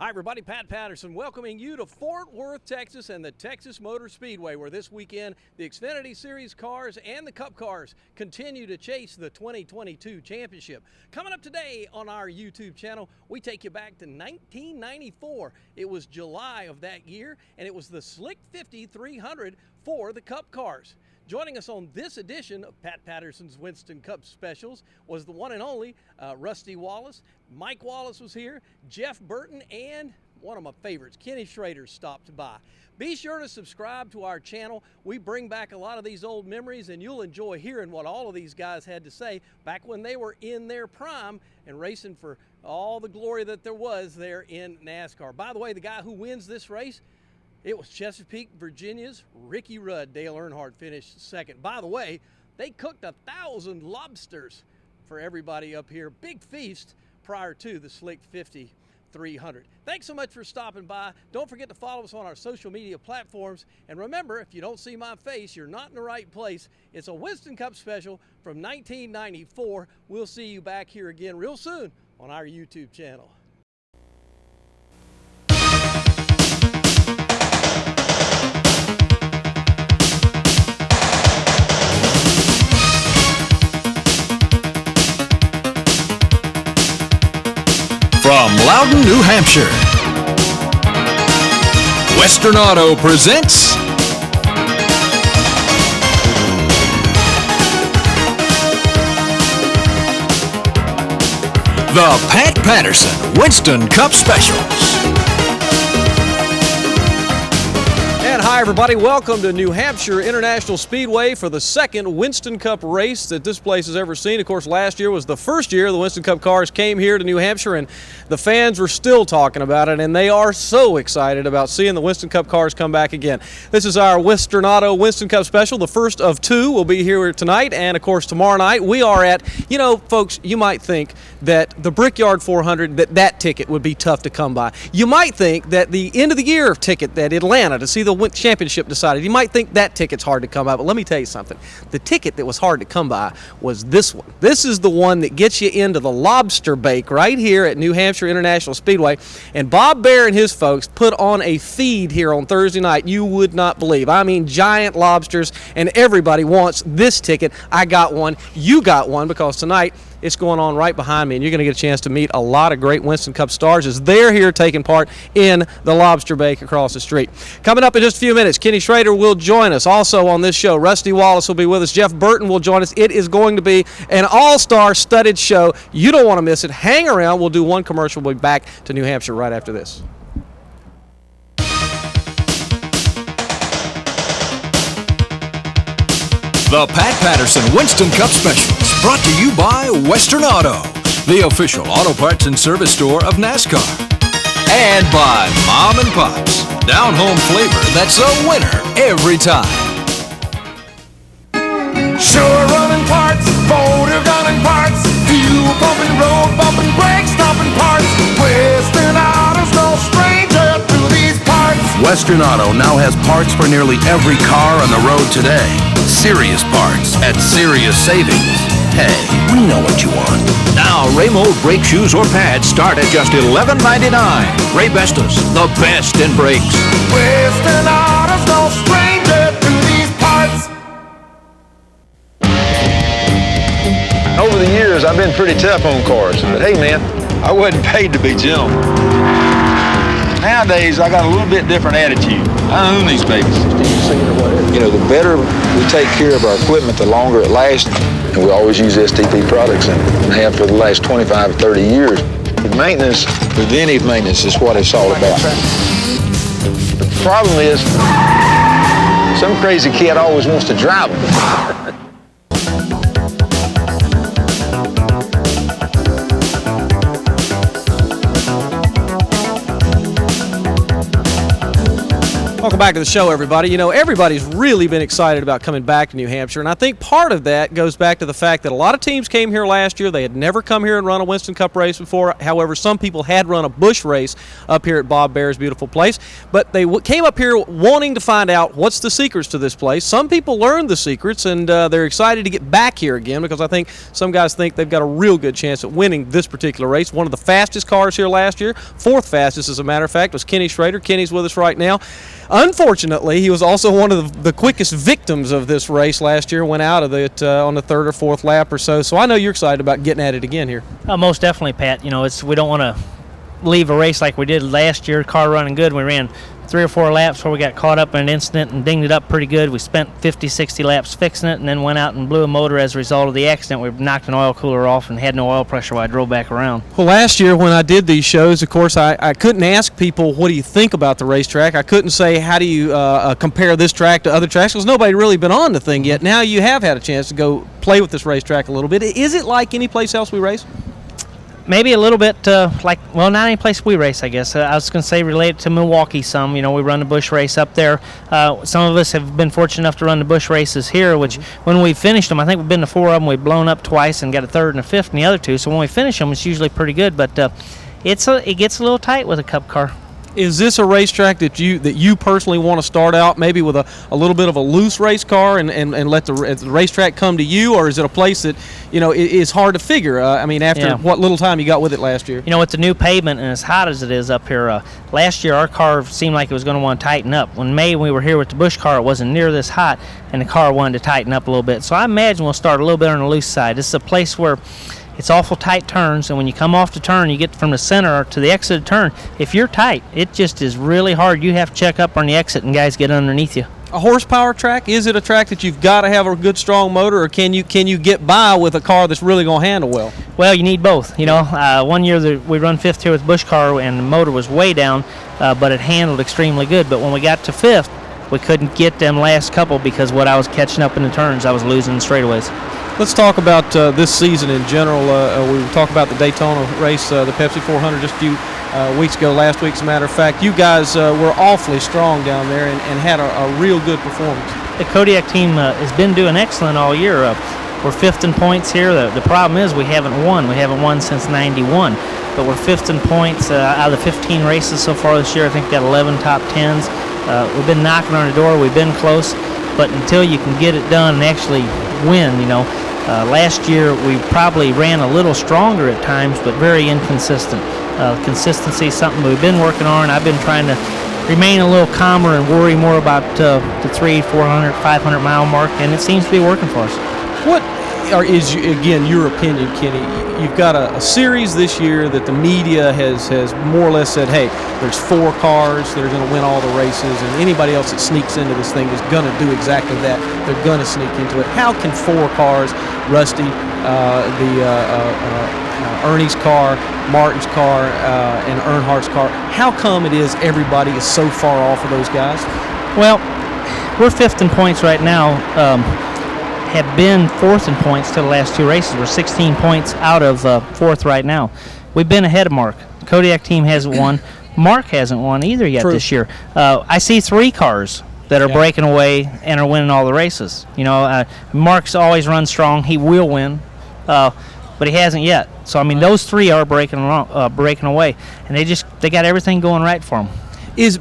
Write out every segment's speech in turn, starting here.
Hi everybody, Pat Patterson welcoming you to Fort Worth, Texas and the Texas Motor Speedway, where this weekend the Xfinity Series cars and the Cup cars continue to chase the 2022 championship. Coming up today on our YouTube channel, we take you back to 1994. It was July of that year, and it was the Slick 50 300 for the Cup cars. Joining us on this edition of Pat Patterson's Winston Cup Specials was the one and only Rusty Wallace. Mike Wallace was here, Jeff Burton, and one of my favorites, Kenny Schrader, stopped by. Be sure to subscribe to our channel. We bring back a lot of these old memories, and you'll enjoy hearing what all of these guys had to say back when they were in their prime and racing for all the glory that there was there in NASCAR. By the way, the guy who wins this race, it was Chesapeake, Virginia's Ricky Rudd. Dale Earnhardt finished second. By the way, they cooked 1,000 lobsters for everybody up here. Big feast prior to the Slick 50 300. Thanks so much for stopping by. Don't forget to follow us on our social media platforms. And remember, if you don't see my face, you're not in the right place. It's a Winston Cup special from 1994. We'll see you back here again real soon on our YouTube channel. From Louden, New Hampshire, Western Auto presents the Pat Patterson Winston Cup Specials. And hi everybody, welcome to New Hampshire International Speedway for the second Winston Cup race that this place has ever seen. Of course, last year was the first year the Winston Cup cars came here to New Hampshire, and the fans were still talking about it, and they are so excited about seeing the Winston Cup cars come back again. This is our Western Auto Winston Cup special. The first of two will be here tonight, and of course tomorrow night we are at, you know, folks, you might think that the Brickyard 400, that ticket would be tough to come by. You might think that the end of the year ticket at Atlanta to see the championship decided, you might think that ticket's hard to come by, but let me tell you something. The ticket that was hard to come by was this one. This is the one that gets you into the lobster bake right here at New Hampshire International Speedway, and Bob Bear and his folks put on a feed here on Thursday night you would not believe. I mean, giant lobsters, and everybody wants this ticket. I got one, you got one, because tonight it's going on right behind me, and you're going to get a chance to meet a lot of great Winston Cup stars as they're here taking part in the lobster bake across the street. Coming up in just a few minutes, Kenny Schrader will join us. Also on this show, Rusty Wallace will be with us. Jeff Burton will join us. It is going to be an all-star studded show. You don't want to miss it. Hang around. We'll do one commercial. We'll be back to New Hampshire right after this. The Pat Patterson Winston Cup Specials, brought to you by Western Auto, the official auto parts and service store of NASCAR. And by Mom and Pop's, down-home flavor that's a winner every time. Sure running parts, motor gunning parts, fuel pumping, road bumping, brake stopping parts. Western Auto's no stranger to these parts. Western Auto now has parts for nearly every car on the road today. Serious parts at serious savings. Hey, we know what you want. Now, Raymo brake shoes or pads start at just $11.99. Ray Bestos, the best in brakes. Western Auto's no stranger to these parts. Over the years, I've been pretty tough on cars, but hey man, I wasn't paid to be Jim. Nowadays, I got a little bit different attitude. I own these babies. You know, the better we take care of our equipment, the longer it lasts. And we always use STP products and have for the last 25 or 30 years. Maintenance, Preventive maintenance is what it's all about. the problem is, some crazy kid always wants to drive them. Welcome back to the show, everybody. You know, everybody's really been excited about coming back to New Hampshire, and I think part of that goes back to the fact that a lot of teams came here last year. They had never come here and run a Winston Cup race before. However, some people had run a bush race up here at Bob Bear's beautiful place, but they came up here wanting to find out what's the secrets to this place. Some people learned the secrets, and they're excited to get back here again because I think some guys think they've got a real good chance at winning this particular race. One of the fastest cars here last year, fourth fastest as a matter of fact, was Kenny Schrader. Kenny's with us right now. Unfortunately, he was also one of the quickest victims of this race last year, went out of it on the third or fourth lap or so. So I know you're excited about getting at it again here. Most definitely, Pat. You know, we don't want to leave a race like we did last year, car running good. We ran 3 or 4 laps where we got caught up in an incident and dinged it up pretty good. We spent 50, 60 laps fixing it and then went out and blew a motor as a result of the accident. We knocked an oil cooler off and had no oil pressure while I drove back around. Well, last year when I did these shows, of course, I couldn't ask people, what do you think about the racetrack? I couldn't say, how do you compare this track to other tracks? Because nobody really been on the thing yet. Now you have had a chance to go play with this racetrack a little bit. Is it like any place else we race? Maybe a little bit not any place we race, I guess. I was going to say related to Milwaukee some. You know, we run the bush race up there. Some of us have been fortunate enough to run the bush races here, which when we finished them, I think we've been to 4 of them. We've blown up twice and got a third and a fifth in the other 2. So when we finish them, it's usually pretty good. But it gets a little tight with a Cup car. Is this a racetrack that you personally want to start out maybe with a little bit of a loose race car and let the racetrack come to you, or is it a place that, you know, is hard to figure? After what little time you got with it last year? You know, with the new pavement and as hot as it is up here, last year our car seemed like it was going to want to tighten up. When we were here with the Busch car, it wasn't near this hot, and the car wanted to tighten up a little bit. So I imagine we'll start a little bit on the loose side. This is a place where it's awful tight turns, and when you come off the turn, you get from the center to the exit of the turn. If you're tight, it just is really hard. You have to check up on the exit, and guys get underneath you. A horsepower track? Is it a track that you've got to have a good, strong motor, or can you get by with a car that's really going to handle well? Well, you need both. You know, one year we run 5th here with Busch car, and the motor was way down, but it handled extremely good. But when we got to 5th, we couldn't get them last couple because what I was catching up in the turns, I was losing straightaways. Let's talk about this season in general. We talked about the Daytona race, the Pepsi 400, just a few weeks ago, last week, as a matter of fact. You guys were awfully strong down there and had a real good performance. The Kodiak team has been doing excellent all year. We're 5th in points here. The problem is we haven't won. We haven't won since '91. But we're 5th in points out of the 15 races so far this year. I think we've got 11 top 10s. We've been knocking on the door. We've been close. But until you can get it done and actually win, you know, last year we probably ran a little stronger at times, but very inconsistent. Consistency is something we've been working on. I've been trying to remain a little calmer and worry more about the 300, 400, 500 mile mark, and it seems to be working for us. What is, again, your opinion, Kenny? You've got a series this year that the media has more or less said, hey, there's 4 cars that are going to win all the races, and anybody else that sneaks into this thing is going to do exactly that. They're going to sneak into it. How can 4 cars, Rusty, Ernie's car, Martin's car, and Earnhardt's car, how come it is everybody is so far off of those guys? Well, we're 5th in points right now. Have been 4th in points to the last 2 races. We're 16 points out of 4th right now. We've been ahead of Mark. The Kodiak team hasn't won. Mark hasn't won either yet this year. I see 3 cars that are breaking away and are winning all the races. You know, Mark's always run strong. He will win, but he hasn't yet. So I mean, those 3 are breaking away, and they got everything going right for them. Is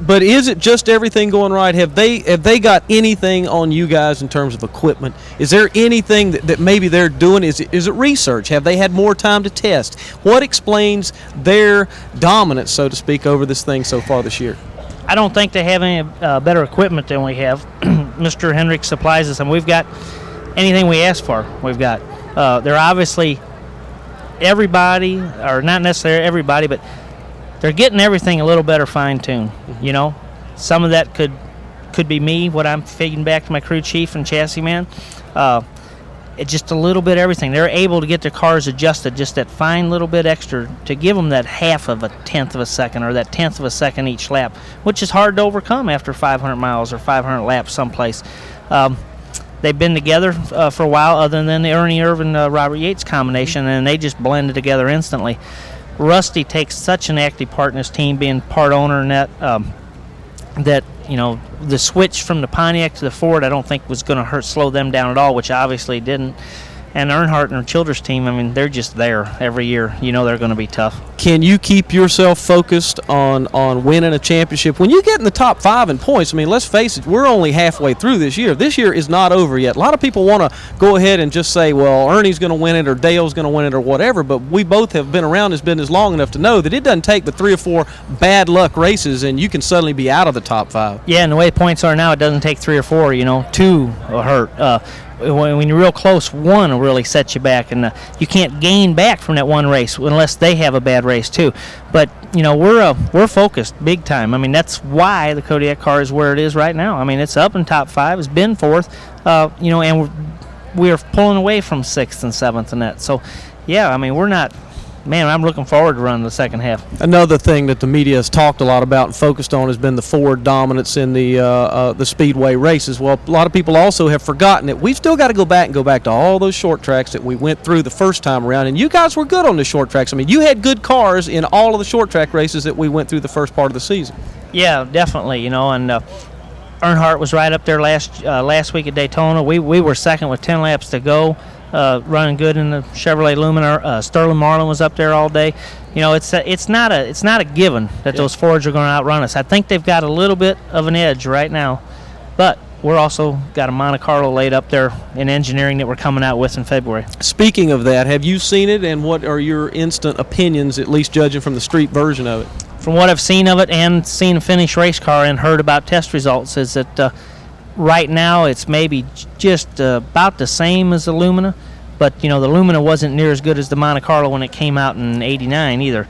it just everything going right? Have they got anything on you guys in terms of equipment? Is there anything that maybe they're doing? Is it research? Have they had more time to test? What explains their dominance, so to speak, over this thing so far this year? I don't think they have any better equipment than we have. Mr. Hendrick supplies us, and we've got anything we ask for. We've got. They're obviously everybody, or not necessarily everybody, but they're getting everything a little better fine-tuned, you know. Some of that could be me, what I'm feeding back to my crew chief and chassis man. It's just a little bit of everything. They're able to get their cars adjusted just that fine little bit extra to give them that 1/10 of a second or that 1/10 of a second each lap, which is hard to overcome after 500 miles or 500 laps someplace. They've been together for a while, other than the Ernie Irvin, Robert Yates combination, and they just blended together instantly. Rusty takes such an active part in his team, being part owner in that, that, you know, the switch from the Pontiac to the Ford, I don't think was going to slow them down at all, which obviously didn't. And Earnhardt and Childress team, I mean, they're just there every year. You know they're going to be tough. Can you keep yourself focused on winning a championship? When you get in the top 5 in points, I mean, let's face it, we're only halfway through this year. This year is not over yet. A lot of people want to go ahead and just say, well, Ernie's going to win it or Dale's going to win it or whatever, but we both have been around this business long enough to know that it doesn't take but 3 or 4 bad luck races and you can suddenly be out of the top 5. Yeah, and the way points are now, it doesn't take 3 or 4, 2 will hurt. When you're real close, 1 will really set you back, and you can't gain back from that one race unless they have a bad race too. But we're focused big time. I mean, that's why the Kodiak car is where it is right now. I mean, it's up in top 5, it's been 4th, and we're pulling away from 6th and 7th and that. So, yeah, I mean, we're not. Man, I'm looking forward to running the second half. Another thing that the media has talked a lot about and focused on has been the Ford dominance in the Speedway races. Well, a lot of people also have forgotten that we've still got to go back to all those short tracks that we went through the first time around. And you guys were good on the short tracks. I mean, you had good cars in all of the short track races that we went through the first part of the season. Yeah, definitely. And Earnhardt was right up there last week at Daytona. We were second with 10 laps to go. Running good in the Chevrolet Lumina. Sterling Marlin was up there all day. It's not a given that those Fords are going to outrun us. I think they've got a little bit of an edge right now, but we're also got a Monte Carlo laid up there in engineering that we're coming out with in February. Speaking of that, have you seen it, and what are your instant opinions, at least judging from the street version of it? From what I've seen of it and seen a finished race car and heard about test results, is that right now it's maybe just about the same as the Lumina, but the Lumina wasn't near as good as the Monte Carlo when it came out in '89 either.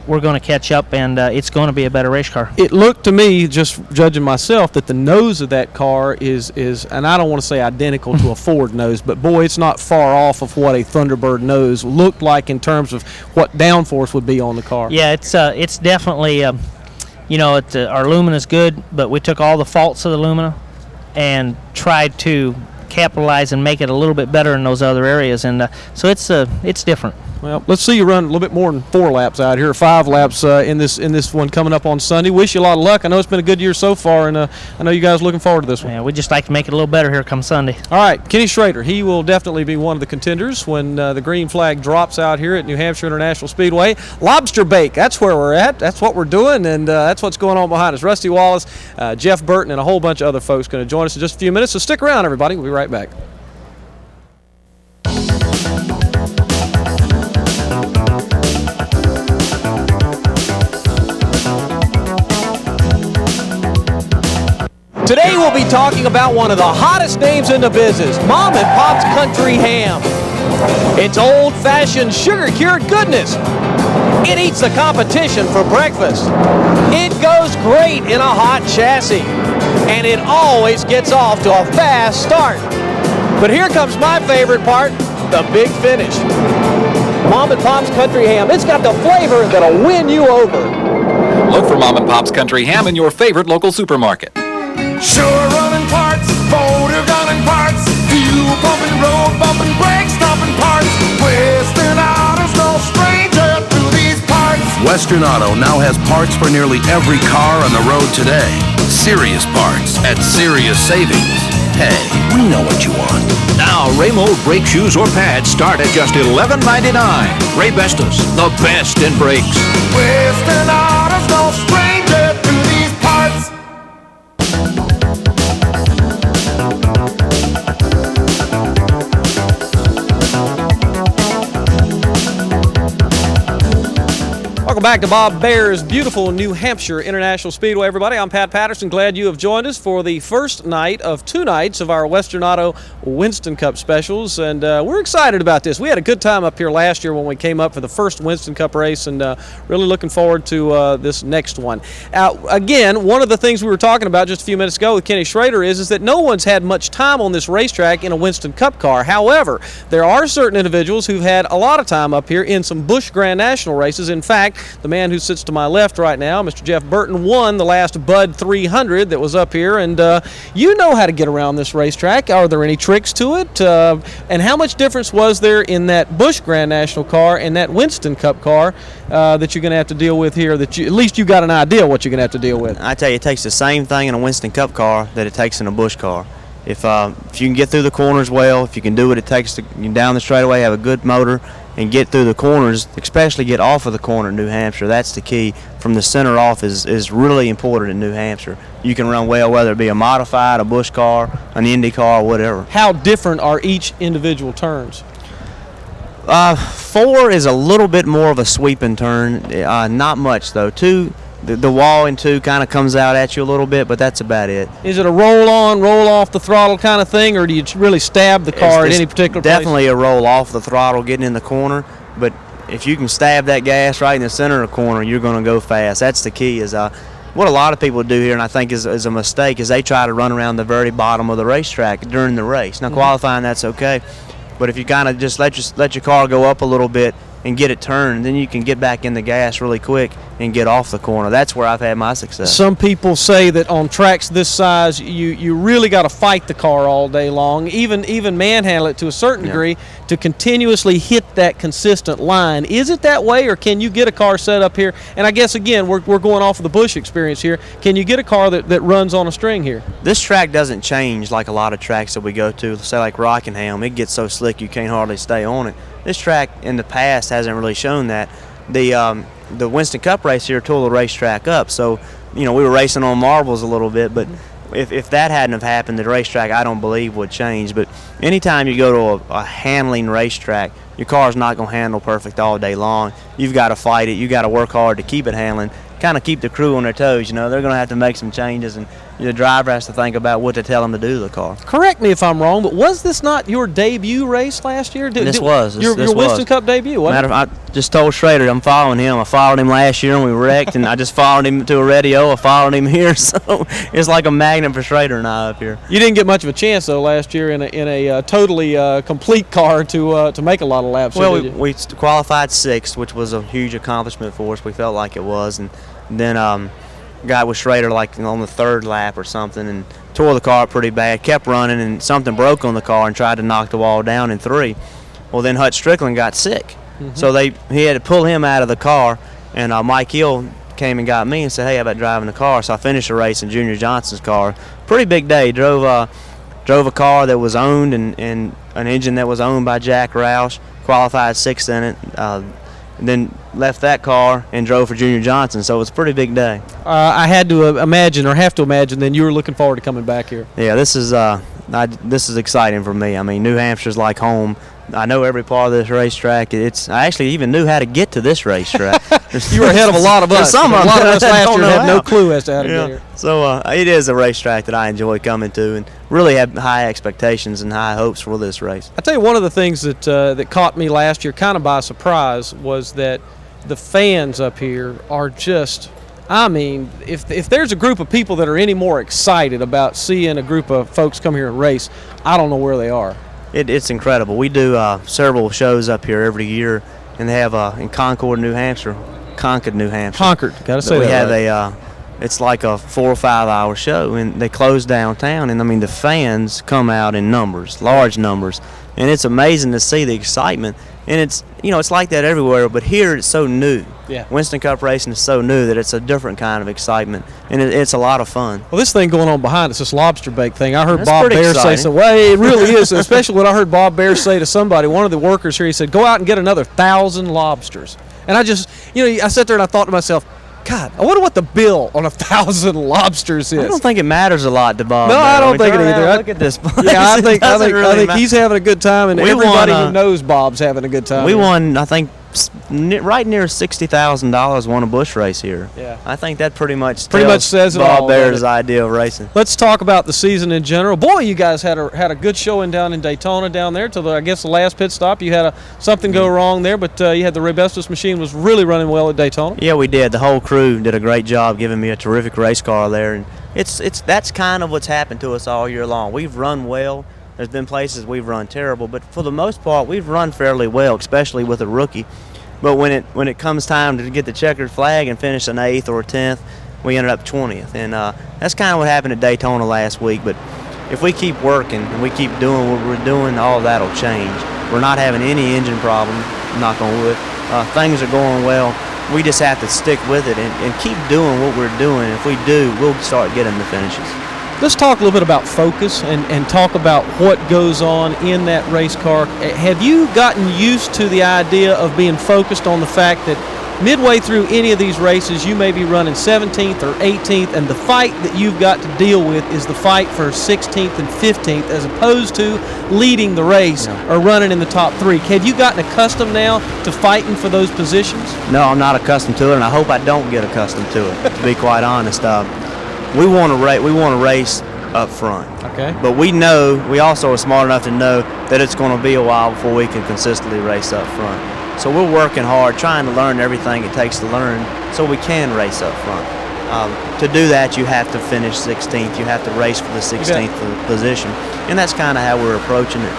We're going to catch up, and it's going to be a better race car. It looked to me, just judging myself, that the nose of that car is and I don't want to say identical to a Ford nose, but boy, it's not far off of what a Thunderbird nose looked like in terms of what downforce would be on the car. Yeah, it's definitely our Lumina's good, but we took all the faults of the Lumina and tried to capitalize and make it a little bit better in those other areas, and so it's different. Well, let's see you run a little bit more than 4 laps out here, 5 laps in this one coming up on Sunday. Wish you a lot of luck. I know it's been a good year so far, and I know you guys are looking forward to this one. Yeah, we'd just like to make it a little better here come Sunday. All right, Kenny Schrader, he will definitely be one of the contenders when the green flag drops out here at New Hampshire International Speedway. Lobster bake, that's where we're at. That's what we're doing, and that's what's going on behind us. Rusty Wallace, Jeff Burton, and a whole bunch of other folks going to join us in just a few minutes, so stick around, everybody. We'll be right back. Today we'll be talking about one of the hottest names in the business, Mom and Pop's Country Ham. It's old-fashioned sugar-cured goodness. It eats the competition for breakfast. It goes great in a hot chassis. And it always gets off to a fast start. But here comes my favorite part, the big finish. Mom and Pop's Country Ham, it's got the flavor that'll win you over. Look for Mom and Pop's Country Ham in your favorite local supermarket. Sure running parts, motor gunning parts, fuel pumping, road bumping, brake stopping parts. Western Auto's no stranger to these parts. Western Auto now has parts for nearly every car on the road today. Serious parts at serious savings. Hey, we know what you want. Now, Raymo brake shoes or pads start at just $11.99. Ray Bestos, the best in brakes. Western Auto's no stranger to these parts. Welcome back to Bob Baer's beautiful New Hampshire International Speedway, everybody. I'm Pat Patterson. Glad you have joined us for the first night of 2 nights of our Western Auto Winston Cup specials, and we're excited about this. We had a good time up here last year when we came up for the first Winston Cup race, and really looking forward to this next one. Again, one of the things we were talking about just a few minutes ago with Kenny Schrader is that no one's had much time on this racetrack in a Winston Cup car. However, there are certain individuals who've had a lot of time up here in some Busch Grand National races. In fact, The man who sits to my left right now, Mr. Jeff Burton, won the last Bud 300 that was up here, and you know how to get around this racetrack. Are there any tricks to it? And how much difference was there in that Busch Grand National car and that Winston Cup car that you're going to have to deal with here? That you, at least you got an idea what you're going to have to deal with. I tell you, it takes the same thing in a Winston Cup car that it takes in a Busch car. If you can get through the corners well, if you can do what it takes to get down the straightaway, have a good motor, and get through the corners, especially get off of the corner in New Hampshire, that's the key. From the center off is really important in New Hampshire. You can run well, whether it be a modified, a Busch car, an Indy car, whatever. How different are each individual turns? 4 is a little bit more of a sweeping turn, not much though. 2, the wall in 2 kind of comes out at you a little bit, but that's about it. Is it a roll on, roll off the throttle kind of thing, or do you really stab the car at any particular place? Definitely a roll off the throttle getting in the corner, but if you can stab that gas right in the center of the corner, you're going to go fast. That's the key. Is what a lot of people do here, and I think is a mistake, is they try to run around the very bottom of the racetrack during the race. Now, qualifying, that's okay, but if you kind of just let your car go up a little bit and get it turned, then you can get back in the gas really quick and get off the corner. That's where I've had my success. Some people say that on tracks this size, you really got to fight the car all day long, even manhandle it to a certain degree to continuously hit that consistent line. Is it that way, or can you get a car set up here? And I guess, again, we're going off of the Busch experience here. Can you get a car that runs on a string here? This track doesn't change like a lot of tracks that we go to, say like Rockingham. It gets so slick you can't hardly stay on it. This track in the past hasn't really shown that. The Winston Cup race here tore the racetrack up, so we were racing on marbles a little bit, but if that hadn't have happened, the racetrack I don't believe would change. But anytime you go to a handling racetrack, your car's not going to handle perfect all day long. You've got to fight it. You've got to work hard to keep it handling, kind of keep the crew on their toes. They're going to have to make some changes, and the driver has to think about what to tell them to do to the car. Correct me if I'm wrong, but was this not your debut race last year? This was. Your Winston Cup debut, wasn't it? I just told Schrader I'm following him. I followed him last year and we wrecked, and I just followed him to a radio. I followed him here, so it's like a magnet for Schrader and I up here. You didn't get much of a chance, though, last year in a totally complete car to make a lot of laps. Well, we qualified 6th, which was a huge accomplishment for us. We felt like it was, and then got with Schrader like on the 3rd lap or something and tore the car pretty bad, kept running, and something broke on the car and tried to knock the wall down in 3. Well, then Hutch Strickland got sick, so he had to pull him out of the car, and Mike Hill came and got me and said, hey, how about driving the car? So I finished the race in Junior Johnson's car. Pretty big day. Drove a car that was owned and an engine that was owned by Jack Roush, qualified 6th in it, and then left that car and drove for Junior Johnson, so it was a pretty big day. I had to have to imagine then you were looking forward to coming back here. Yeah, this is exciting for me. I mean, New Hampshire's like home. I know every part of this racetrack. I actually even knew how to get to this racetrack. You were ahead of a lot of us. A lot of us last year had no clue as to how to get here. So it is a racetrack that I enjoy coming to and really have high expectations and high hopes for this race. I tell you, one of the things that caught me last year kind of by surprise was that the fans up here are just, I mean, if there's a group of people that are any more excited about seeing a group of folks come here and race, I don't know where they are. It's incredible. We do several shows up here every year, and they have in Concord, New Hampshire. Concord, gotta say that. We have it's like a 4 or 5 hour show, and they close downtown, and I mean the fans come out in numbers, large numbers, and it's amazing to see the excitement. And it's it's like that everywhere, but here it's so new. Yeah. Winston Cup racing is so new that it's a different kind of excitement, and it's a lot of fun. Well, this thing going on behind us, this lobster bake thing, I heard That's Bob Bear exciting. say so. Well, it really is, especially when I heard Bob Bear say to somebody, one of the workers here, he said, go out and get another 1,000 lobsters. And I just, I sat there and I thought to myself, God, I wonder what the bill on 1,000 lobsters is. I don't think it matters a lot to Bob. No, I don't think it either. Look at this place. Yeah, I think he's having a good time, and everybody who knows Bob's having a good time. We won, I think, right near $60,000 won a Busch race here. Yeah. I think that pretty much says it all. Bob Bear's idea of racing. Let's talk about the season in general. Boy, you guys had a good showing down in Daytona down there till I guess the last pit stop. You had something go wrong there, but you had the Rebestos machine was really running well at Daytona. Yeah, we did. The whole crew did a great job giving me a terrific race car there, and that's kind of what's happened to us all year long. We've run well. There's been places we've run terrible, but for the most part, we've run fairly well, especially with a rookie. But when it comes time to get the checkered flag and finish an 8th or a 10th, we ended up 20th. And that's kind of what happened at Daytona last week. But if we keep working and we keep doing what we're doing, all that will change. We're not having any engine problems, knock on wood. Things are going well. We just have to stick with it and keep doing what we're doing. If we do, we'll start getting the finishes. Let's talk a little bit about focus and talk about what goes on in that race car. Have you gotten used to the idea of being focused on the fact that midway through any of these races, you may be running 17th or 18th, and the fight that you've got to deal with is the fight for 16th and 15th, as opposed to leading the race or running in the top 3? Have you gotten accustomed now to fighting for those positions? No, I'm not accustomed to it, and I hope I don't get accustomed to it, to be quite honest. We want to race up front. Okay. But we also are smart enough to know that it's going to be a while before we can consistently race up front. So we're working hard, trying to learn everything it takes to learn so we can race up front. To do that, you have to finish 16th. You have to race for the 16th position. And that's kind of how we're approaching it.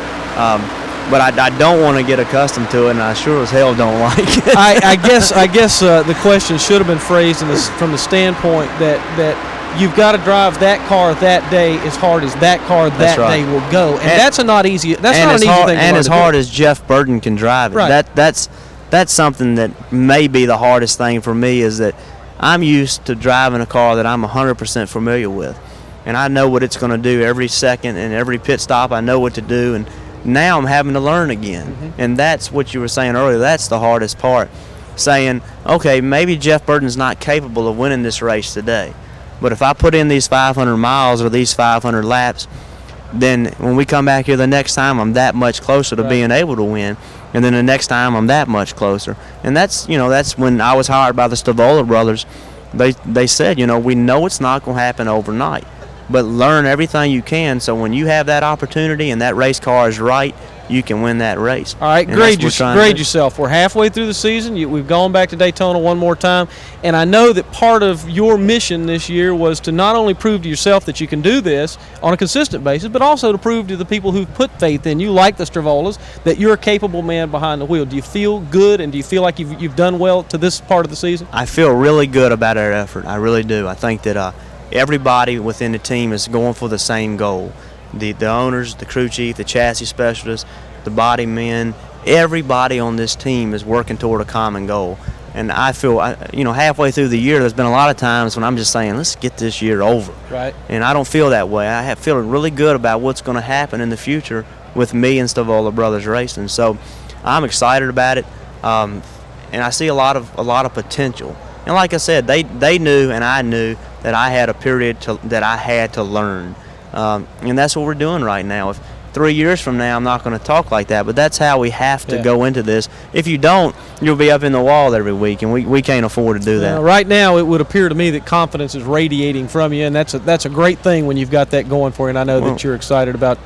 But I don't want to get accustomed to it, and I sure as hell don't like it. I guess the question should have been phrased from the standpoint that you've got to drive that car that day as hard as that car that day will go, and that's not an easy thing. And as hard as Jeff Burton can drive it. Right. That's something that may be the hardest thing for me, is that I'm used to driving a car that I'm 100% familiar with, and I know what it's going to do every second and every pit stop. I know what to do, and now I'm having to learn again. And that's what you were saying earlier. That's the hardest part, saying, okay, maybe Jeff Burton's not capable of winning this race today. But if I put in these 500 miles or these 500 laps, then when we come back here the next time, I'm that much closer to being able to win. And then the next time, I'm that much closer. And that's when I was hired by the Stavola brothers. They said, we know it's not going to happen overnight, but learn everything you can so when you have that opportunity and that race car is right, you can win that race. All right, grade yourself. We're halfway through the season. We've gone back to Daytona one more time, and I know that part of your mission this year was to not only prove to yourself that you can do this on a consistent basis, but also to prove to the people who've put faith in you, like the Stravolas, that you're a capable man behind the wheel. Do you feel good, and do you feel like you've done well to this part of the season? I feel really good about our effort. I really do. I think that everybody within the team is going for the same goal. The owners, the crew chief, the chassis specialists, the body men, everybody on this team is working toward a common goal. And I feel, halfway through the year, there's been a lot of times when I'm just saying, let's get this year over. Right. And I don't feel that way. I feel really good about what's going to happen in the future with me and Stavola Brothers Racing. So I'm excited about it, and I see a lot of potential. And like I said, they knew and I knew that I had a period that I had to learn. And that's what we're doing right now. If 3 years from now, I'm not going to talk like that, but that's how we have to go into this. If you don't, you'll be up in the wall every week, and we can't afford to do that. Right now, it would appear to me that confidence is radiating from you, and that's a great thing when you've got that going for you, and I know that you're excited about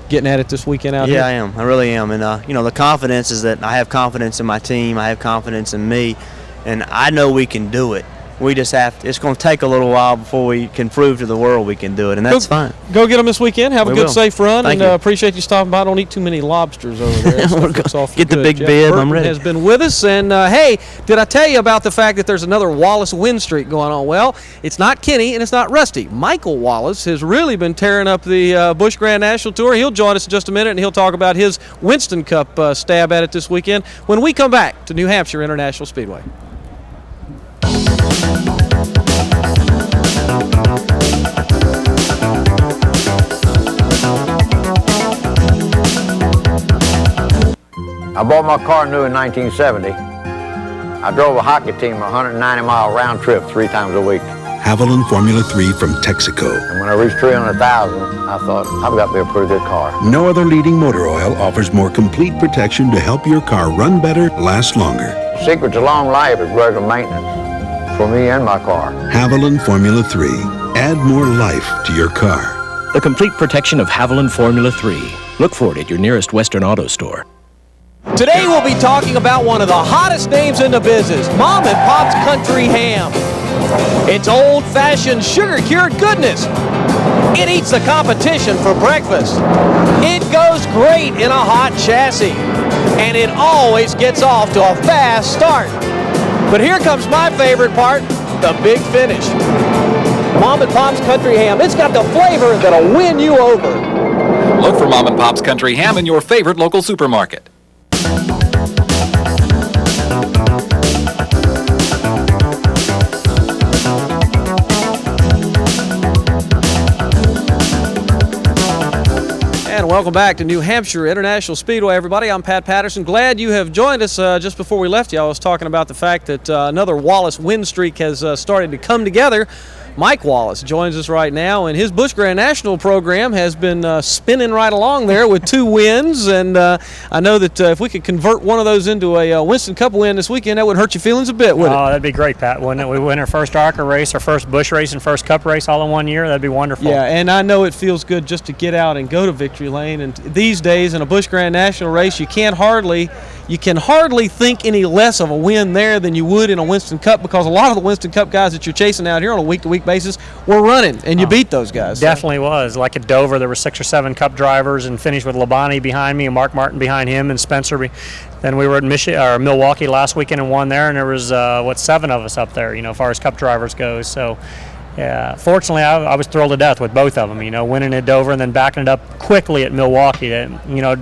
getting at it this weekend out here. Yeah, I am. I really am. And, the confidence is that I have confidence in my team. I have confidence in me, and I know we can do it. We just it's going to take a little while before we can prove to the world we can do it, and that's fine. Go get them this weekend. Have a good, safe run, and appreciate you stopping by. Don't eat too many lobsters over there. Get the big bib. I'm ready. Has been with us, and hey, did I tell you about the fact that there's another Wallace win streak going on? Well, it's not Kenny and it's not Rusty. Michael Wallace has really been tearing up the Busch Grand National Tour. He'll join us in just a minute, and he'll talk about his Winston Cup stab at it this weekend when we come back to New Hampshire International Speedway. I bought my car new in 1970. I drove a hockey team a 190-mile round trip 3 times a week. Haviland Formula 3 from Texaco. And when I reached 300,000, I thought, I've got to be a pretty good car. No other leading motor oil offers more complete protection to help your car run better, last longer. The secret to long life is regular maintenance for me and my car. Haviland Formula 3. Add more life to your car. The complete protection of Haviland Formula 3. Look for it at your nearest Western Auto store. Today we'll be talking about one of the hottest names in the business, Mom and Pop's Country Ham. It's old-fashioned sugar-cured goodness. It eats the competition for breakfast. It goes great in a hot chassis. and it always gets off to a fast start. But here comes my favorite part, the big finish. Mom and Pop's Country Ham, it's got the flavor that'll win you over. Look for Mom and Pop's Country Ham in your favorite local supermarket. And welcome back to New Hampshire International Speedway, everybody. I'm Pat Patterson. Glad you have joined us. Just before we left you, I was talking about the fact that another Wallace win streak has started to come together. Mike Wallace joins us right now, and his Busch Grand National program has been spinning right along there with 2 wins. And I know that if we could convert one of those into a Winston Cup win this weekend, that wouldn't hurt your feelings a bit, would it? Oh, that'd be great, Pat, wouldn't it? We win our first ARCA race, our first Busch race, and first Cup race all in one year. That'd be wonderful. Yeah, and I know it feels good just to get out and go to victory lane. And these days in a Busch Grand National race, you can hardly think any less of a win there than you would in a Winston Cup, because a lot of the Winston Cup guys that you're chasing out here on a week-to-week basis were running, and you beat those guys. Definitely was. Like at Dover, there were 6 or 7 Cup drivers, and finished with Labonte behind me and Mark Martin behind him and Spencer. Then we were at Milwaukee last weekend and won there, and there was 7 of us up there, as far as Cup drivers goes. So. Yeah, fortunately, I was thrilled to death with both of them, winning at Dover and then backing it up quickly at Milwaukee. That,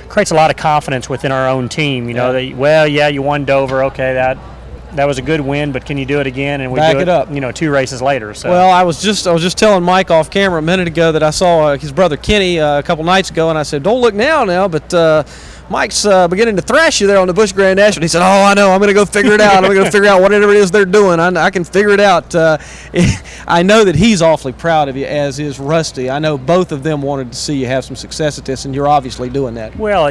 creates a lot of confidence within our own team. You won Dover, okay, that was a good win, but can you do it again? And we back do it up, 2 races later. So. Well, I was just telling Mike off camera a minute ago that I saw his brother Kenny a couple nights ago, and I said, don't look now, but Mike's beginning to thrash you there on the Busch Grand National. He said, oh, I know. I'm going to go figure it out. I'm going to figure out whatever it is they're doing. I can figure it out. I know that he's awfully proud of you, as is Rusty. I know both of them wanted to see you have some success at this, and you're obviously doing that. Well,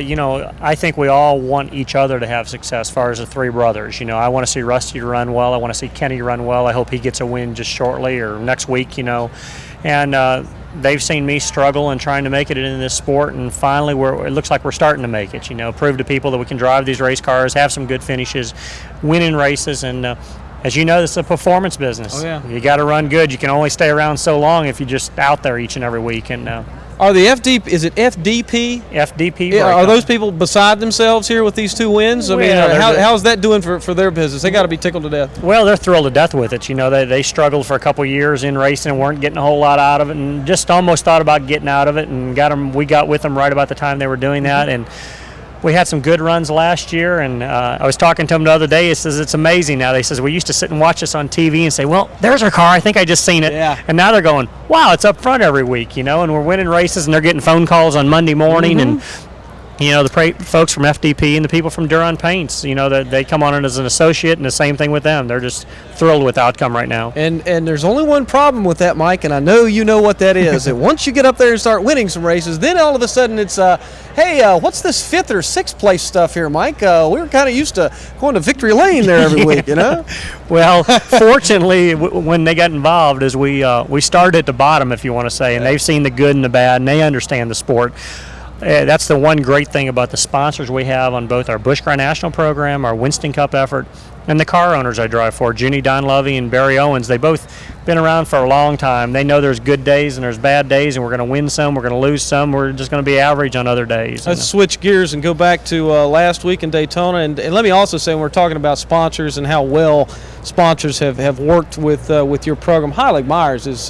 I think we all want each other to have success as far as the 3 brothers. I want to see Rusty run well. I want to see Kenny run well. I hope he gets a win just shortly or next week, And they've seen me struggle and trying to make it in this sport, and finally it looks like we're starting to make it. Prove to people that we can drive these race cars, have some good finishes, win in races, and as you know, this is a performance business. Oh, yeah. You got to run good. You can only stay around so long if you're just out there each and every week. And are the is it FDP? FDP. Yeah, are those people beside themselves here with these 2 wins? I mean, how's that doing for their business? They got to be tickled to death. Well, they're thrilled to death with it. They struggled for a couple years in racing and weren't getting a whole lot out of it, and just almost thought about getting out of it, and we got with them right about the time they were doing that. And we had some good runs last year, and I was talking to them the other day. He says, it's amazing now. They says, we used to sit and watch us on TV and say, well, there's our car. I think I just seen it. Yeah. And now they're going, wow, it's up front every week, and we're winning races, and they're getting phone calls on Monday morning, and the folks from FDP and the people from Duran Paints, they come on as an associate, and the same thing with them. They're just thrilled with the outcome right now. And there's only one problem with that, Mike, and I know you know what that is. That once you get up there and start winning some races, then all of a sudden it's, hey, what's this 5th or 6th place stuff here, Mike? We were kind of used to going to victory lane there every week, Well, fortunately, when they got involved, is we started at the bottom, if you want to say, and they've seen the good and the bad, and they understand the sport. That's the one great thing about the sponsors we have on both our Busch Grand National program, our Winston Cup effort, and the car owners I drive for, Junie Donlovey and Barry Owens. They both been around for a long time. They know there's good days and there's bad days, and we're going to win some, we're going to lose some, we're just going to be average on other days. Let's switch gears and go back to last week in Daytona. And let me also say, when we're talking about sponsors and how well sponsors have worked with your program, Heilig Myers is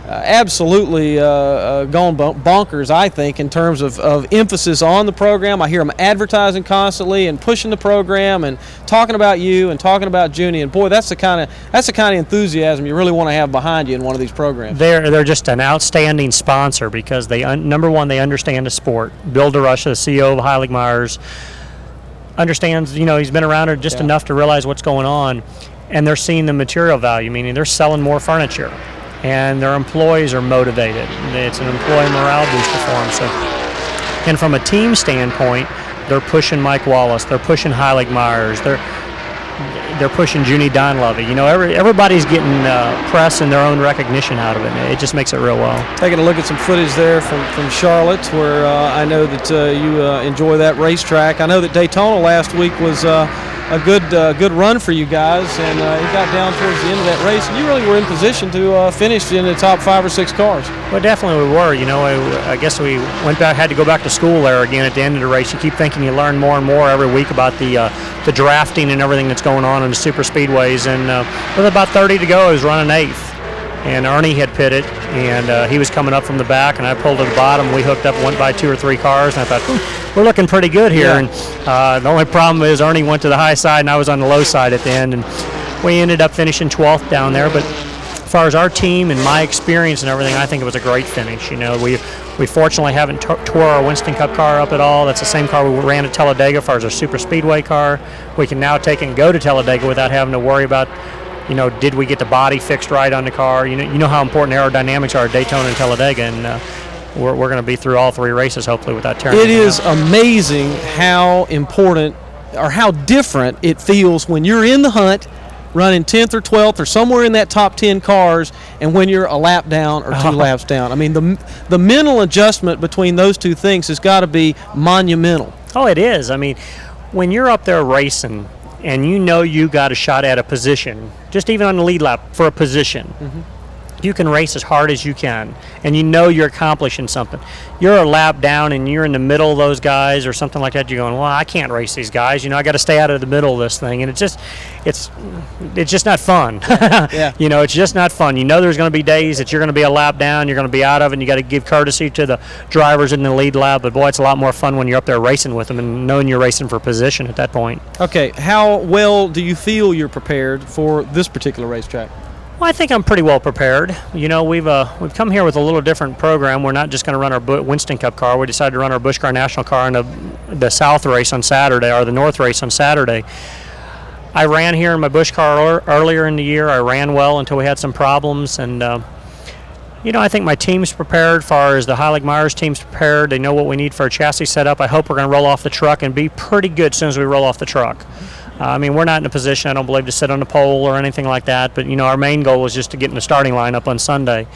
absolutely gone bonkers, I think, in terms of emphasis on the program. I hear them advertising constantly and pushing the program and talking about you and talking about Junie. And boy, that's the kind of enthusiasm you really want to have behind you in one of these programs. They're just an outstanding sponsor because number one, they understand the sport. Bill DeRusha, the CEO of Heilig Myers, understands. He's been around it just enough to realize what's going on, and they're seeing the material value, meaning they're selling more furniture. And their employees are motivated. It's an employee morale booster for them. So, and from a team standpoint, they're pushing Mike Wallace, they're pushing Heilig Myers, they're pushing Junie Donlovey. Everybody's getting press and their own recognition out of it. It just makes it real well. Taking a look at some footage there from Charlotte, where I know that you enjoy that racetrack. I know that Daytona last week was good run for you guys, and it got down towards the end of that race, and you really were in position to finish in the top 5 or 6 cars. Well, definitely we were. You know, I guess we had to go back to school there again at the end of the race. You keep thinking you learn more and more every week about the drafting and everything that's going on in the super speedways. And with about 30 to go, I was running 8th. And Ernie had pitted, and he was coming up from the back, and I pulled to the bottom. We hooked up, went by 2 or 3 cars, and I thought, we're looking pretty good here. Yeah. And the only problem is Ernie went to the high side, and I was on the low side at the end, and we ended up finishing 12th down there. But as far as our team and my experience and everything, I think it was a great finish. You know, we fortunately haven't tore our Winston Cup car up at all. That's the same car we ran at Talladega as far as our super speedway car. We can now take it and go to Talladega without having to worry about, you know, did we get the body fixed right on the car? You know how important aerodynamics are at Daytona and Talladega, and we're going to be through all 3 races hopefully without tearing It is out. amazing how important or how different it feels when you're in the hunt running 10th or 12th or somewhere in that top 10 cars, and when you're a lap down or 2 laps down. I mean, the mental adjustment between those two things has got to be monumental. Oh, it is. I mean, when you're up there racing and you know you got a shot at a position, just even on the lead lap for a position, you can race as hard as you can, and you know you're accomplishing something. You're a lap down and you're in the middle of those guys or something like that. You're going, well, I can't race these guys. You know, I got to stay out of the middle of this thing, and it's just not fun. Yeah. You know, it's just not fun. You know, there's going to be days that you're going to be a lap down, you're going to be out of it, and you got to give courtesy to the drivers in the lead lap. But boy, it's a lot more fun when you're up there racing with them and knowing you're racing for position at that point. Okay, how well do you feel you're prepared for this particular racetrack? Well, I think I'm pretty well prepared. You know, we've come here with a little different program. We're not just going to run our Winston Cup car. We decided to run our Busch Car National car in the South race on Saturday, or the North race on Saturday. I ran here in my Busch car earlier in the year. I ran well until we had some problems, and you know, I think my team's prepared. As far as the Heilig-Myers team's prepared, they know what we need for a chassis setup. I hope we're going to roll off the truck and be pretty good as soon as we roll off the truck. I mean, we're not in a position, I don't believe, to sit on the pole or anything like that, but, you know, our main goal is just to get in the starting lineup on Sunday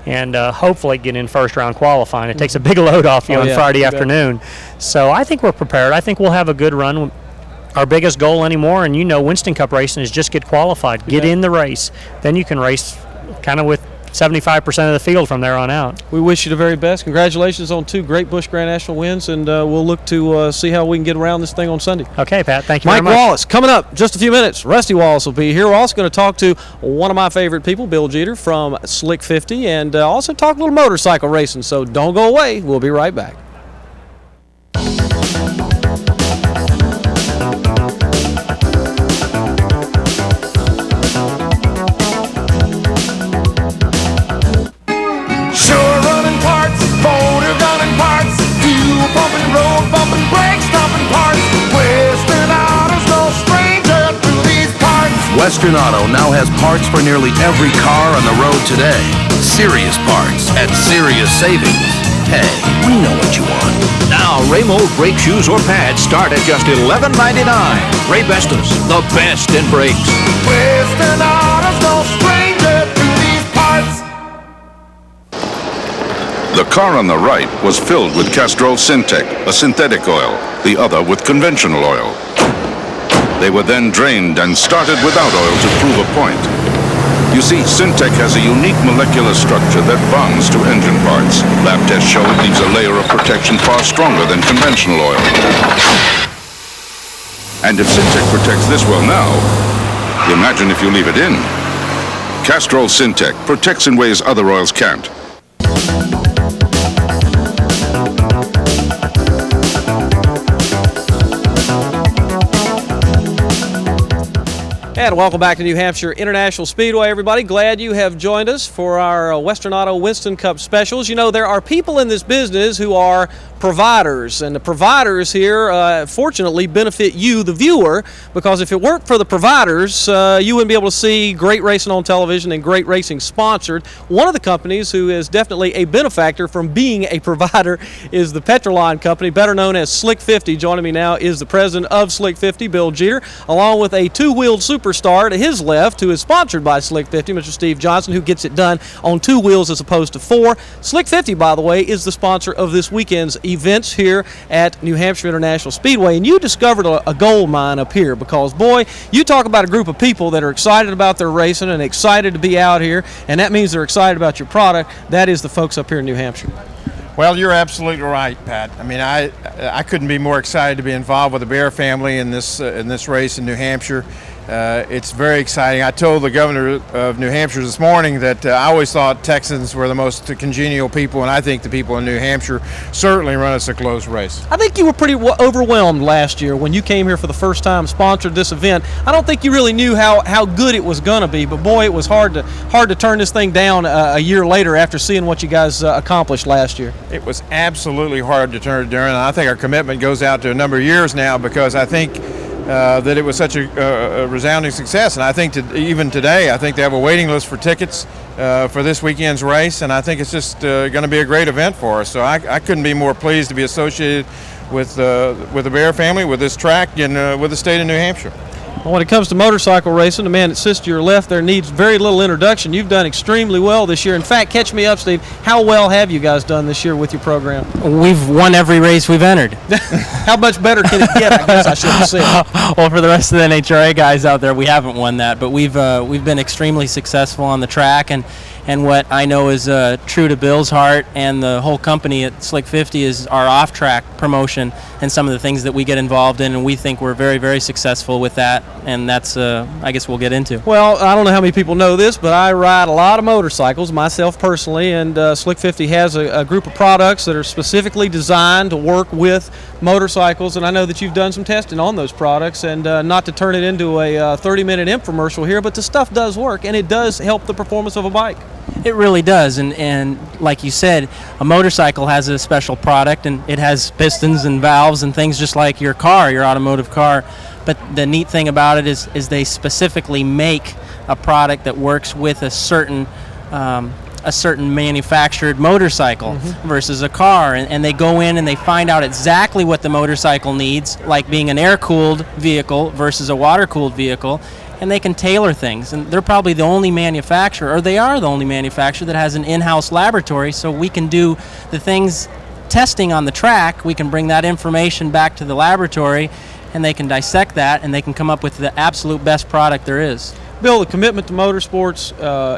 and hopefully get in first round qualifying. It takes a big load off you on Friday afternoon. So I think we're prepared. I think we'll have a good run. Our biggest goal anymore, and you know, Winston Cup racing is just get qualified, get in the race. Then you can race kind of with 75% of the field from there on out. We wish you the very best. Congratulations on 2 great Busch Grand National wins, and we'll look to see how we can get around this thing on Sunday. Okay, Pat, thank you Mike very much. Wallace, coming up just a few minutes. Rusty Wallace will be here. We're also going to talk to one of my favorite people, Bill Jeter from Slick 50, and also talk a little motorcycle racing. So don't go away. We'll be right back. Pumping, road bumping, brake stopping parts. Western Auto's no stranger to these parts. Western Auto now has parts for nearly every car on the road today. Serious parts at serious savings. Hey, we know what you want. Now, Raymo brake shoes or pads start at just $11.99. Ray Bestos, the best in brakes. Western Auto's no stranger to these parts. The car on the right was filled with Castrol Syntec, a synthetic oil, the other with conventional oil. They were then drained and started without oil to prove a point. You see, Syntec has a unique molecular structure that bonds to engine parts. Lab tests show it leaves a layer of protection far stronger than conventional oil. And if Syntec protects this well now, imagine if you leave it in. Castrol Syntec protects in ways other oils can't. And welcome back to New Hampshire International Speedway, everybody. Glad you have joined us for our Western Auto Winston Cup specials. You know, there are people in this business who are providers, and the providers here fortunately benefit you, the viewer, because if it weren't for the providers, you wouldn't be able to see great racing on television and great racing sponsored. One of the companies who is definitely a benefactor from being a provider is the Petroline Company, better known as Slick 50. Joining me now is the president of Slick 50, Bill Jeter, along with a 2-wheeled super superstar to his left, who is sponsored by Slick 50, Mr. Steve Johnson, who gets it done on 2 wheels as opposed to 4. Slick 50, by the way, is the sponsor of this weekend's events here at New Hampshire International Speedway. And you discovered a gold mine up here because, boy, you talk about a group of people that are excited about their racing and excited to be out here, and that means they're excited about your product. That is the folks up here in New Hampshire. Well, you're absolutely right, Pat. I mean, I couldn't be more excited to be involved with the Bear family in this race in New Hampshire. It's very exciting. I told the governor of New Hampshire this morning that I always thought Texans were the most congenial people, and I think the people in New Hampshire certainly run us a close race. I think you were pretty overwhelmed last year when you came here for the first time, sponsored this event. I don't think you really knew how good it was going to be, but boy, it was hard to turn this thing down a year later after seeing what you guys accomplished last year. It was absolutely hard to turn it down, and I think our commitment goes out to a number of years now because I think that it was such a resounding success. And I think even today, I think they have a waiting list for tickets for this weekend's race, and I think it's just going to be a great event for us. So I couldn't be more pleased to be associated with the Bear family, with this track, and with the state of New Hampshire. Well, when it comes to motorcycle racing, the man that sits to your left there needs very little introduction. You've done extremely well this year. In fact, catch me up, Steve. How well have you guys done this year with your program? We've won every race we've entered. How much better can it get? I guess I should have said. Well, for the rest of the NHRA guys out there, we haven't won that, but we've been extremely successful on the track, and what I know is true to Bill's heart and the whole company at Slick 50 is our off-track promotion and some of the things that we get involved in, and we think we're very, very successful with that, and that's, I guess we'll get into. Well, I don't know how many people know this, but I ride a lot of motorcycles, myself personally, and Slick 50 has a group of products that are specifically designed to work with motorcycles, and I know that you've done some testing on those products, and not to turn it into a 30-minute infomercial here, but the stuff does work, and it does help the performance of a bike. It really does, and like you said, a motorcycle has a special product, and it has pistons and valves and things just like your car, your automotive car. But the neat thing about it is they specifically make a product that works with a certain manufactured motorcycle versus a car, and they go in and they find out exactly what the motorcycle needs, like being an air-cooled vehicle versus a water-cooled vehicle, and they can tailor things. And they're probably the only manufacturer, or they are the only manufacturer that has an in-house laboratory, so we can do the things testing on the track. We can bring that information back to the laboratory, and they can dissect that, and they can come up with the absolute best product there is. Bill, the commitment to motorsports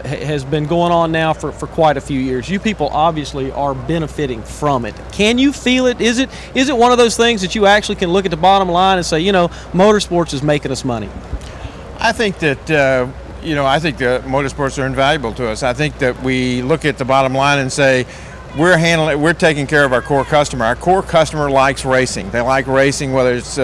has been going on now for quite a few years. You people obviously are benefiting from it. Can you feel it? Is it one of those things that you actually can look at the bottom line and say, you know, motorsports is making us money? I think that I think that motorsports are invaluable to us. I think that we look at the bottom line and say we're taking care of our core customer. Our core customer likes racing. They like racing, whether it's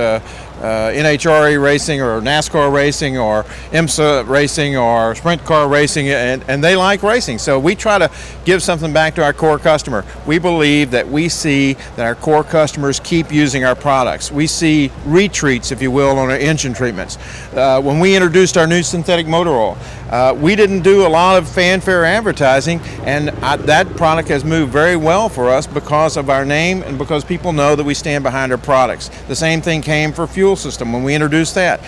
NHRA racing or NASCAR racing or IMSA racing or sprint car racing, and they like racing. So we try to give something back to our core customer. We believe that we see that our core customers keep using our products. We see retreats, if you will, on our engine treatments. When we introduced our new synthetic motor oil, we didn't do a lot of fanfare advertising, and that product has moved very well for us because of our name and because people know that we stand behind our products. The same thing came for fuel system when we introduced that.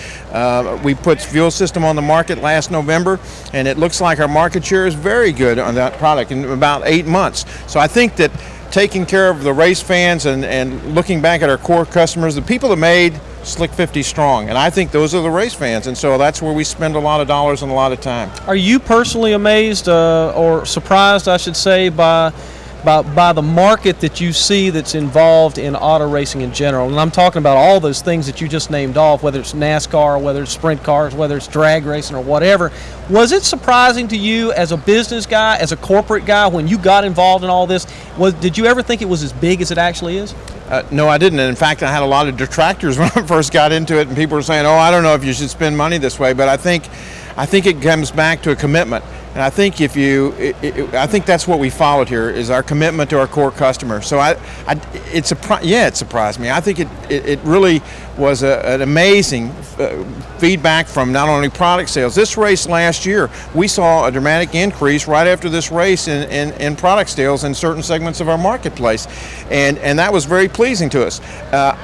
We put fuel system on the market last November, and it looks like our market share is very good on that product in about 8 months. So I think that taking care of the race fans and looking back at our core customers, the people that made Slick 50 strong, and I think those are the race fans, and so that's where we spend a lot of dollars and a lot of time. Are you personally amazed or surprised, I should say, by the market that you see that's involved in auto racing in general? And I'm talking about all those things that you just named off, whether it's NASCAR, whether it's sprint cars, whether it's drag racing or whatever. Was it surprising to you as a business guy, as a corporate guy, when you got involved in all this? Did you ever think it was as big as it actually is? No, I didn't. And in fact, I had a lot of detractors when I first got into it, and people were saying, "Oh, I don't know if you should spend money this way." But I think it comes back to a commitment. And I think I think that's what we followed here is our commitment to our core customer. So it surprised me. I think it really was an amazing feedback from not only product sales. This race last year, we saw a dramatic increase right after this race in product sales in certain segments of our marketplace, and that was very pleasing to us.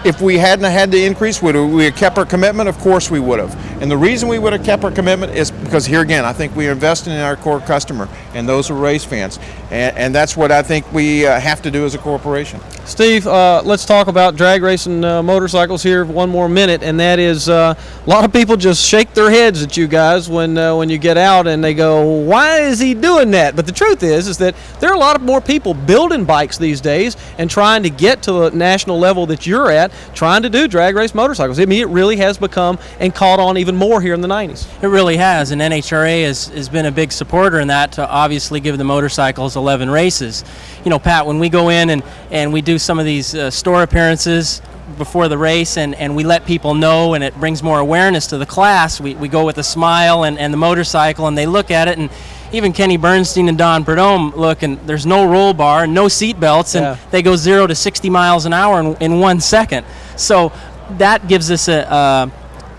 If we hadn't had the increase, would we have kept our commitment? Of course we would have. And the reason we would have kept our commitment is because, here again, I think we are investing in our core customer, and those are race fans. And that's what I think we have to do as a corporation. Steve, let's talk about drag racing motorcycles here one more minute, and that is a lot of people just shake their heads at you guys when you get out and they go, why is he doing that? But the truth is that there are a lot more people building bikes these days and trying to get to the national level that you're at, trying to do drag race motorcycles. I mean, it really has become and caught on even more here in the 90s. It really has, and NHRA has been a big supporter in that to obviously give the motorcycles 11 races. You know, Pat, when we go in and we do some of these store appearances before the race and we let people know, and it brings more awareness to the class, we go with a smile and the motorcycle, and they look at it, and even Kenny Bernstein and Don Prudhomme look, and there's no roll bar, no seat belts, and they go 0 to 60 miles an hour in 1 second. So that gives us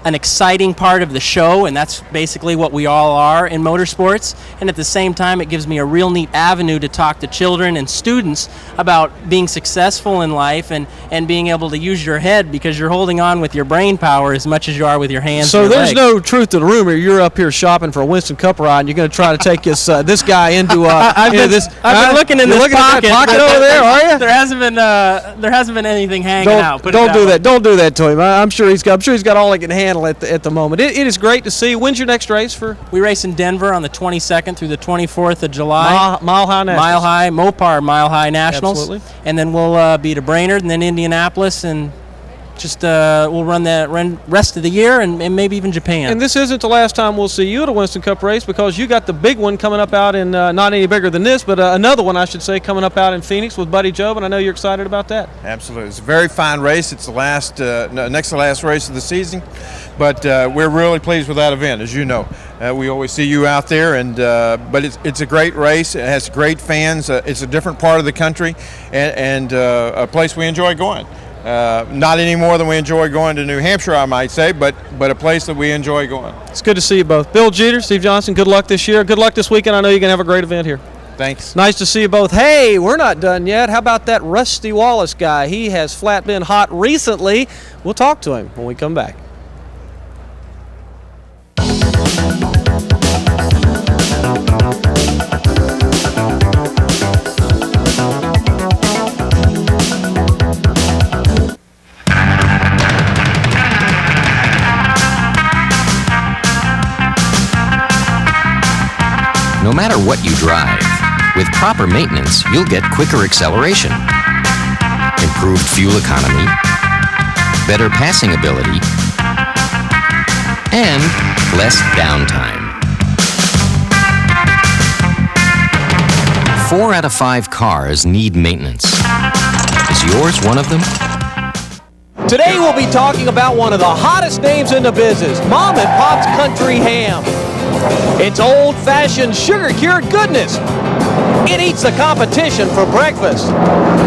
an exciting part of the show, and that's basically what we all are in motorsports. And at the same time, it gives me a real neat avenue to talk to children and students about being successful in life and being able to use your head, because you're holding on with your brain power as much as you are with your hands. So and your there's legs. no truth to the rumor. You're up here shopping for a Winston Cup ride, and you're going to try to take this guy into I've been looking in this pocket. Pocket over there, are you? There hasn't been anything hanging out. Don't do that. Don't do that to him. I'm sure he's got all he can handle at the moment. It is great to see. When's your next race for? We race in Denver on the 22nd through the 24th of July. Mile High Nationals. Mile High, Mopar Mile High Nationals. Absolutely. And then we'll be to Brainerd and then Indianapolis, and just we'll run the rest of the year and maybe even Japan. And this isn't the last time we'll see you at a Winston Cup race, because you got the big one coming up out in, not any bigger than this, but another one, I should say, coming up out in Phoenix with Buddy Job, and I know you're excited about that. Absolutely. It's a very fine race. It's the last, next to the last race of the season, but we're really pleased with that event, as you know. We always see you out there, and but it's a great race. It has great fans. It's a different part of the country, and a place we enjoy going. Not any more than we enjoy going to New Hampshire, I might say, but a place that we enjoy going. It's good to see you both. Bill Jeter, Steve Johnson, good luck this year. Good luck this weekend. I know you're going to have a great event here. Thanks. Nice to see you both. Hey, we're not done yet. How about that Rusty Wallace guy? He has flat been hot recently. We'll talk to him when we come back. No matter what you drive, with proper maintenance, you'll get quicker acceleration, improved fuel economy, better passing ability, and less downtime. 4 out of 5 cars need maintenance. Is yours one of them? Today we'll be talking about one of the hottest names in the business, Mom and Pop's Country Ham. It's old-fashioned, sugar-cured goodness. It eats the competition for breakfast.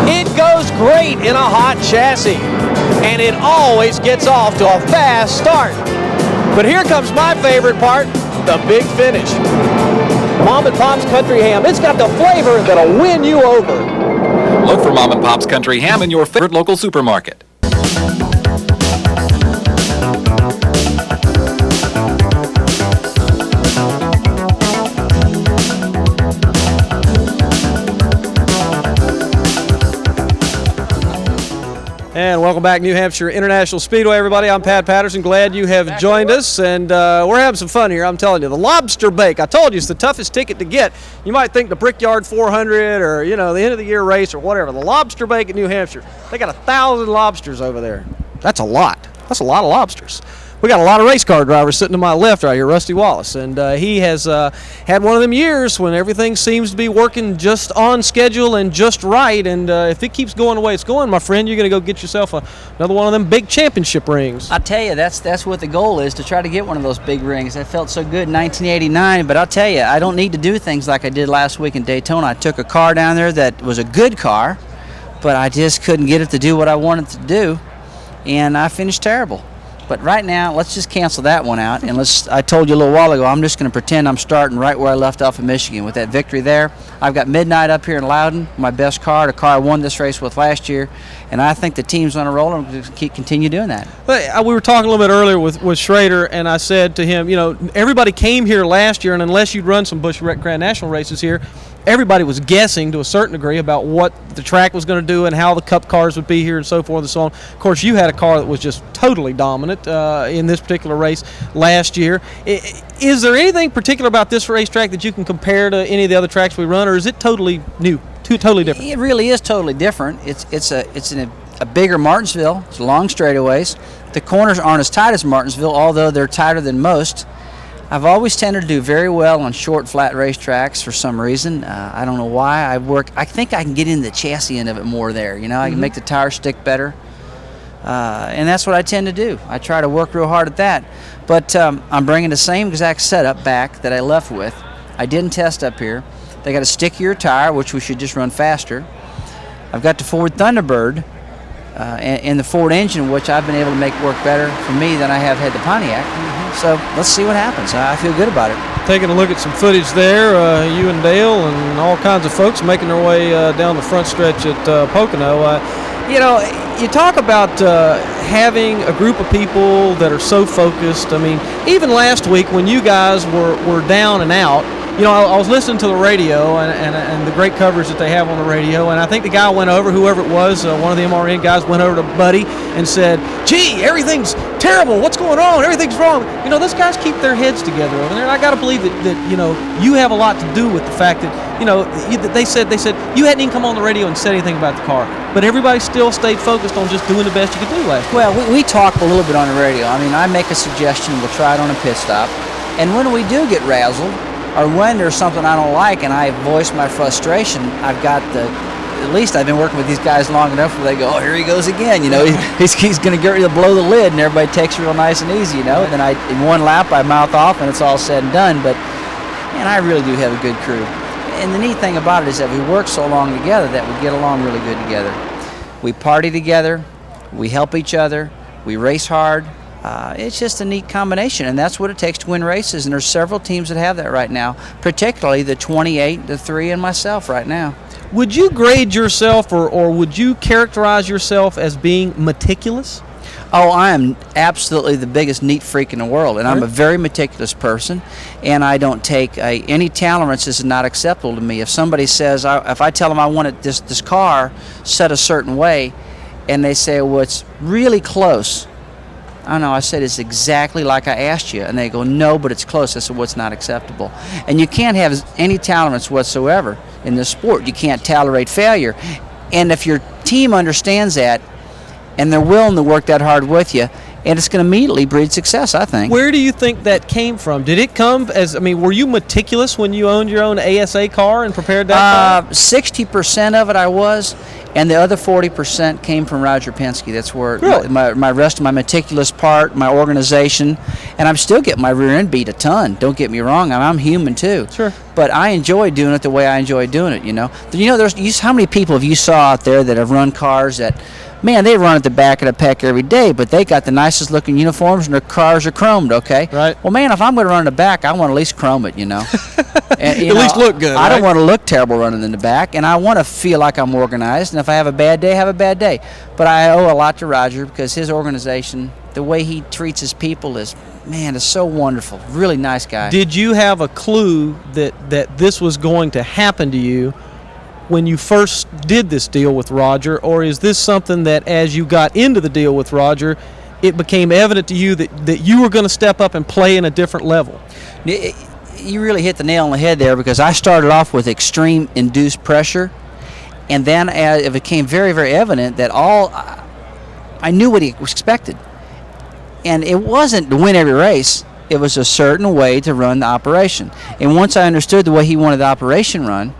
It goes great in a hot chassis. And it always gets off to a fast start. But here comes my favorite part, the big finish. Mom and Pop's Country Ham, it's got the flavor that'll win you over. Look for Mom and Pop's Country Ham in your favorite local supermarket. And welcome back, New Hampshire International Speedway, everybody. I'm Pat Patterson. Glad you have joined us, and we're having some fun here. I'm telling you, the lobster bake. I told you it's the toughest ticket to get. You might think the Brickyard 400 or the end of the year race or whatever. The lobster bake in New Hampshire. They got 1,000 lobsters over there. That's a lot. That's a lot of lobsters. We got a lot of race car drivers sitting to my left right here, Rusty Wallace, and he has had one of them years when everything seems to be working just on schedule and just right, and if it keeps going the way it's going, my friend, you're going to go get yourself another one of them big championship rings. I tell you, that's what the goal is, to try to get one of those big rings. That felt so good in 1989, but I'll tell you, I don't need to do things like I did last week in Daytona. I took a car down there that was a good car, but I just couldn't get it to do what I wanted to do, and I finished terrible. But right now, let's just cancel that one out, and I told you a little while ago, I'm just going to pretend I'm starting right where I left off in Michigan with that victory there. I've got Midnight up here in Loudon, my best car, the car I won this race with last year, And I think the team's on a roll and continue doing that. But we were talking a little bit earlier with Schrader, and I said to him, everybody came here last year, and unless you'd run some Busch Grand National races here, everybody was guessing to a certain degree about what the track was going to do and how the Cup cars would be here and so forth and so on. Of course, you had a car that was just totally dominant in this particular race last year. Is there anything particular about this racetrack that you can compare to any of the other tracks we run, or is it totally new? Totally different. It really is totally different. It's a bigger Martinsville. It's long straightaways. The corners aren't as tight as Martinsville, although they're tighter than most. I've always tended to do very well on short, flat racetracks for some reason. I don't know why. I think I can get into the chassis end of it more there. I can make the tires stick better, and that's what I tend to do. I try to work real hard at that. But I'm bringing the same exact setup back that I left with. I didn't test up here. They got a stickier tire, which we should just run faster. I've got the Ford Thunderbird and the Ford engine, which I've been able to make work better for me than I have had the Pontiac. So let's see what happens. I feel good about it. Taking a look at some footage there, you and Dale and all kinds of folks making their way down the front stretch at Pocono. You talk about having a group of people that are so focused. I mean, even last week when you guys were down and out, I was listening to the radio and the great coverage that they have on the radio, and I think the guy went over, whoever it was, one of the MRN guys went over to Buddy and said, "Gee, everything's terrible. What's going on? Everything's wrong." Those guys keep their heads together over there, and I got to believe that you have a lot to do with the fact that they said you hadn't even come on the radio and said anything about the car, but everybody still stayed focused on just doing the best you could do last week. Well, we talk a little bit on the radio. I mean, I make a suggestion, we'll try it on a pit stop, and when we do get razzled, or when there's something I don't like and I voice my frustration, at least I've been working with these guys long enough where they go, "Oh, here he goes again." He's going to get ready to blow the lid, and everybody takes it real nice and easy, Then in one lap I mouth off and it's all said and done. But man, I really do have a good crew. And the neat thing about it is that we work so long together that we get along really good together. We party together, we help each other, we race hard. It's just a neat combination, and that's what it takes to win races, and there's several teams that have that right now, particularly the 28, the 3, and myself right now. Would you grade yourself or would you characterize yourself as being meticulous? Oh, I am absolutely the biggest neat freak in the world, and I'm a very meticulous person, and I don't take any tolerances is not acceptable to me. If somebody says, if I tell them I want this car set a certain way, and they say, well, it's really close, I don't know, I said, it's exactly like I asked you. And they go, no, but it's close. I said, what's not acceptable? And you can't have any tolerance whatsoever in this sport. You can't tolerate failure. And if your team understands that, and they're willing to work that hard with you, and it's going to immediately breed success, I think. Where do you think that came from? Did it come were you meticulous when you owned your own ASA car and prepared that car? 60% of it I was, and the other 40% came from Roger Penske. That's where really? my rest of my meticulous part, my organization, and I'm still getting my rear end beat a ton. Don't get me wrong, I'm human too. Sure. But I enjoy doing it the way I enjoy doing it, There's how many people have you saw out there that have run cars that, man, they run at the back of the pack every day, but they got the nicest looking uniforms and their cars are chromed, okay? Right. Well, man, if I'm going to run in the back, I want to at least chrome it, And, at least look good, I don't want to look terrible running in the back, and I want to feel like I'm organized, and if I have a bad day, I have a bad day. But I owe a lot to Roger because his organization, the way he treats his people is so wonderful. Really nice guy. Did you have a clue that this was going to happen to you when you first did this deal with Roger, or is this something that as you got into the deal with Roger, it became evident to you that you were going to step up and play in a different level? You really hit the nail on the head there, because I started off with extreme induced pressure, and then it became very, very evident that I knew what he expected. And it wasn't to win every race. It was a certain way to run the operation. And once I understood the way he wanted the operation run,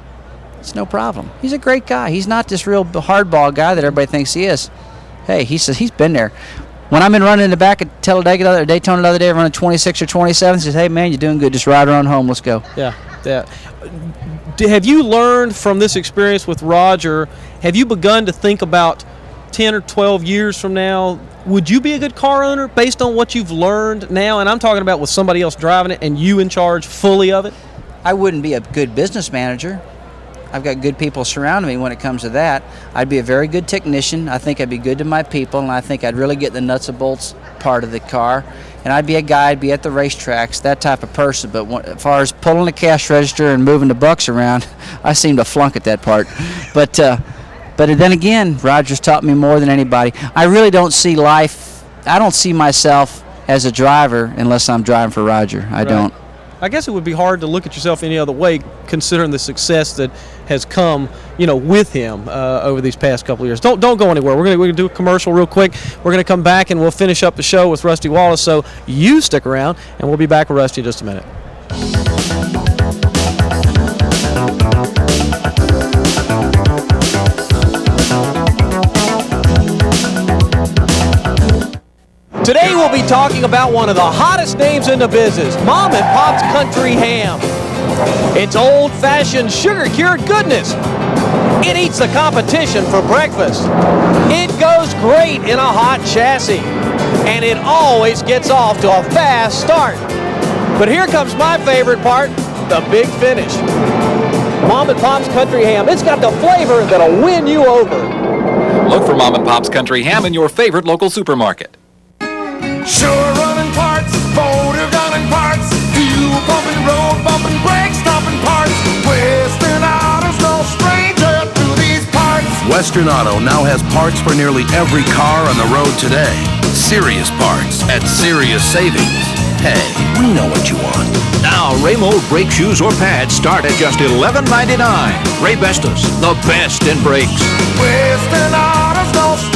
it's no problem. He's a great guy. He's not this real hardball guy that everybody thinks he is. Hey, he says he's been there. When I've been running in the back at Daytona the other day, running 26 or 27, he says, hey, man, you're doing good. Just ride her on home. Let's go. Yeah. Have you learned from this experience with Roger, have you begun to think about 10 or 12 years from now, would you be a good car owner based on what you've learned now? And I'm talking about with somebody else driving it and you in charge fully of it. I wouldn't be a good business manager. I've got good people surrounding me when it comes to that. I'd be a very good technician. I think I'd be good to my people, and I think I'd really get the nuts and bolts part of the car. And I'd be a guy, I'd be at the racetracks, that type of person. But as far as pulling the cash register and moving the bucks around, I seem to flunk at that part. But then again, Roger's taught me more than anybody. I really don't see life, I don't see myself as a driver unless I'm driving for Roger. I don't. I guess it would be hard to look at yourself any other way, considering the success that has come, with him over these past couple of years. Don't go anywhere. We're gonna do a commercial real quick. We're gonna come back and we'll finish up the show with Rusty Wallace. So you stick around, and we'll be back with Rusty in just a minute. Today we'll be talking about one of the hottest names in the business, Mom and Pop's Country Ham. It's old-fashioned sugar-cured goodness. It eats the competition for breakfast. It goes great in a hot chassis. And it always gets off to a fast start. But here comes my favorite part, the big finish. Mom and Pop's Country Ham, it's got the flavor that'll win you over. Look for Mom and Pop's Country Ham in your favorite local supermarket. Sure running parts, motor gunning parts, fuel pumping, road bumping, brake stopping parts. Western Auto's no stranger to these parts. Western Auto now has parts for nearly every car on the road today. Serious parts at serious savings. Hey, we know what you want. Now, Raymo brake shoes or pads start at just $11.99. Ray Bestos, the best in brakes. Western Auto's no stranger